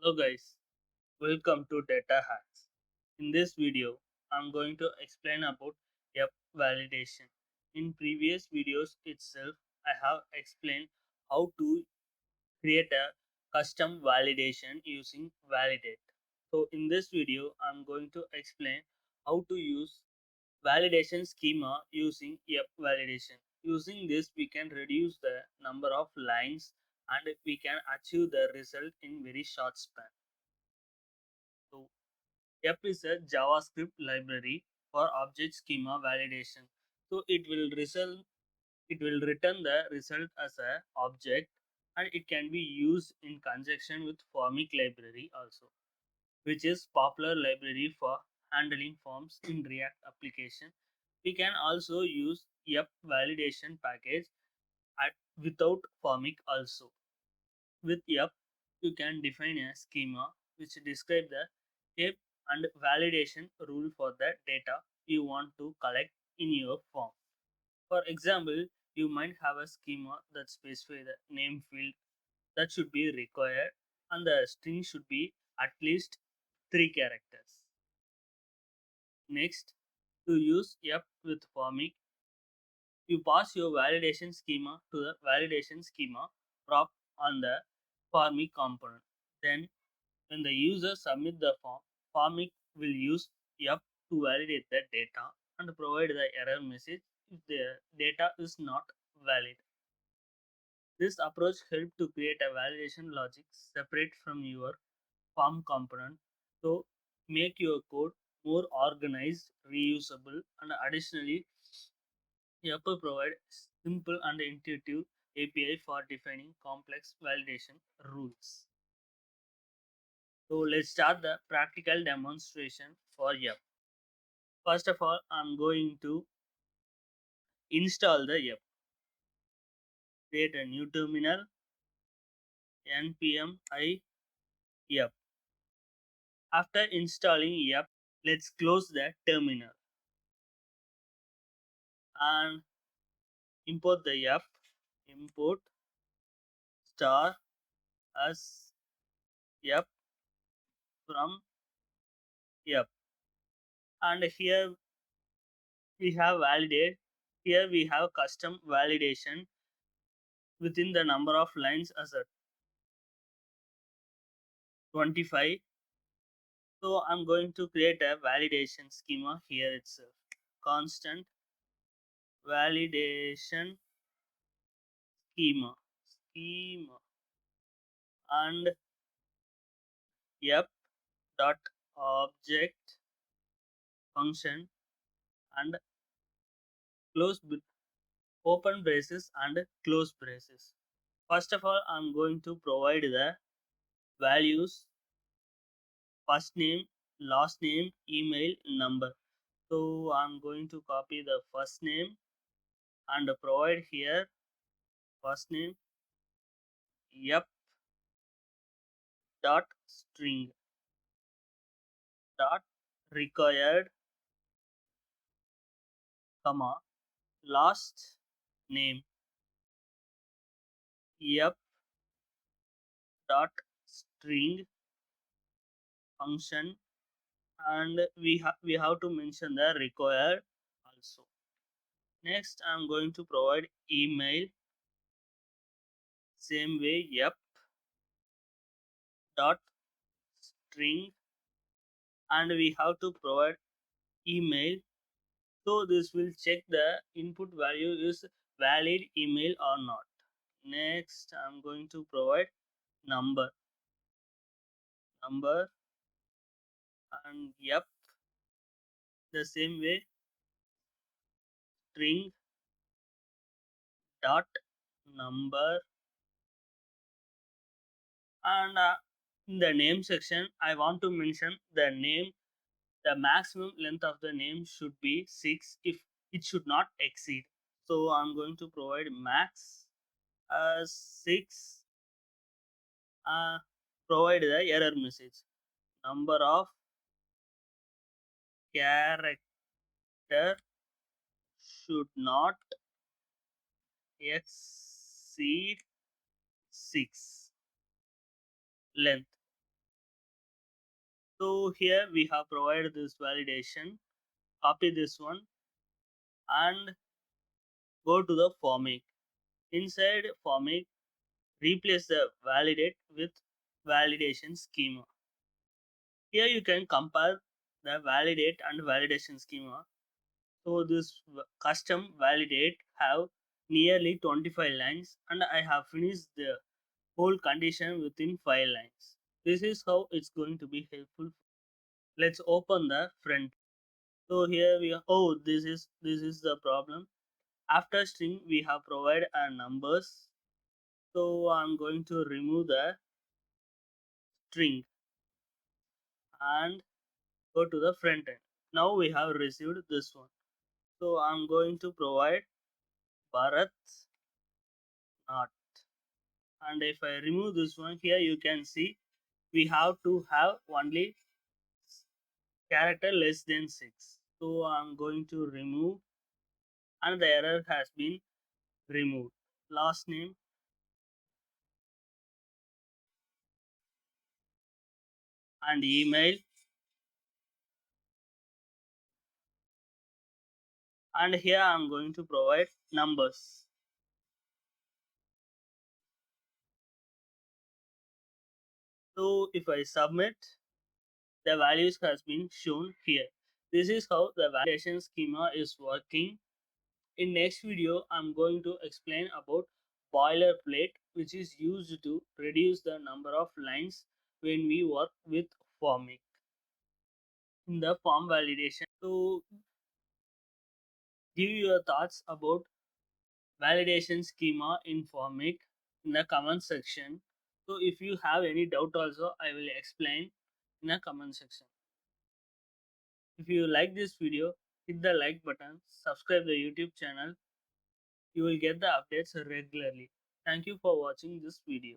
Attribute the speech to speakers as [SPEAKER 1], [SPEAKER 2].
[SPEAKER 1] Hello guys, welcome to Data Hacks. In this video, I'm going to explain about app validation. In previous videos itself, I have explained how to create a custom validation using Validate. So in this video, I'm going to explain how to use validation schema using app validation. Using this, we can reduce the number of lines and we can achieve the result in very short span. So F is a JavaScript library for object schema validation. So it will return the result as a object, and it can be used in conjunction with Formik library also, which is popular library for handling forms in React application. We can also use F validation package without Formik also. With F, you can define a schema which describes the shape and validation rule for the data you want to collect in your form. For example, you might have a schema that specifies the name field that should be required, and the string should be at least 3 characters. Next, to use F with Formik, you pass your validation schema to the validation schema prop on the Formik component. Then when the user submits the form, Formik will use F to validate the data and provide the error message if the data is not valid. This approach helps to create a validation logic separate from your form component to make your code more organized, reusable, and additionally, F provides simple and intuitive API for defining complex validation rules. So let's start the practical demonstration for F. First of all, I'm going to install the F. Create a new terminal, npm i F. After installing F, let's close the terminal and import the F. Import star as F from F. And here we have validate. Here we have custom validation within the number of lines as a 25. So I'm going to create a validation schema here itself. Constant validation schema and F dot object function and close open braces and close braces. First of all, I'm going to provide the values: first name, last name, email, number. So I'm going to copy the first name and provide here first name F dot string dot required comma last name F dot string function, and we have to mention the required also. Next, I'm going to provide email same way F dot string, and we have to provide email. So this will check the input value is valid email or not. Next, I'm going to provide number and F the same way string dot number, and in the name section I want to mention the name. The maximum length of the name should be 6 if it should not exceed. So I'm going to provide max as 6. Provide the error message: number of character should not exceed 6 length. So here we have provided this validation. Copy this one and go to the Formik. Inside Formik, replace the validate with validation schema. Here you can compare the validate and validation schema. So this custom validate have nearly 25 lines and I have finished the whole condition within 5 lines. This is how it's going to be helpful. Let's open the front. So here we are. Oh, this is the problem. After string we have provided our numbers. So I'm going to remove the string and go to the front end. Now we have received this one. So I'm going to provide Bharat not. And if I remove this one here, you can see we have to have only character less than 6. So I'm going to remove and the error has been removed. Last name and email, and here I'm going to provide numbers. So if I submit, the values has been shown here. This is how the validation schema is working. In next video, I'm going to explain about boilerplate, which is used to reduce the number of lines when we work with Formik in the form validation. So give your thoughts about validation schema in Formik in the comment section. So if you have any doubt also, I will explain in the comment section. If you like this video, hit the like button, subscribe the YouTube channel. You will get the updates regularly. Thank you for watching this video.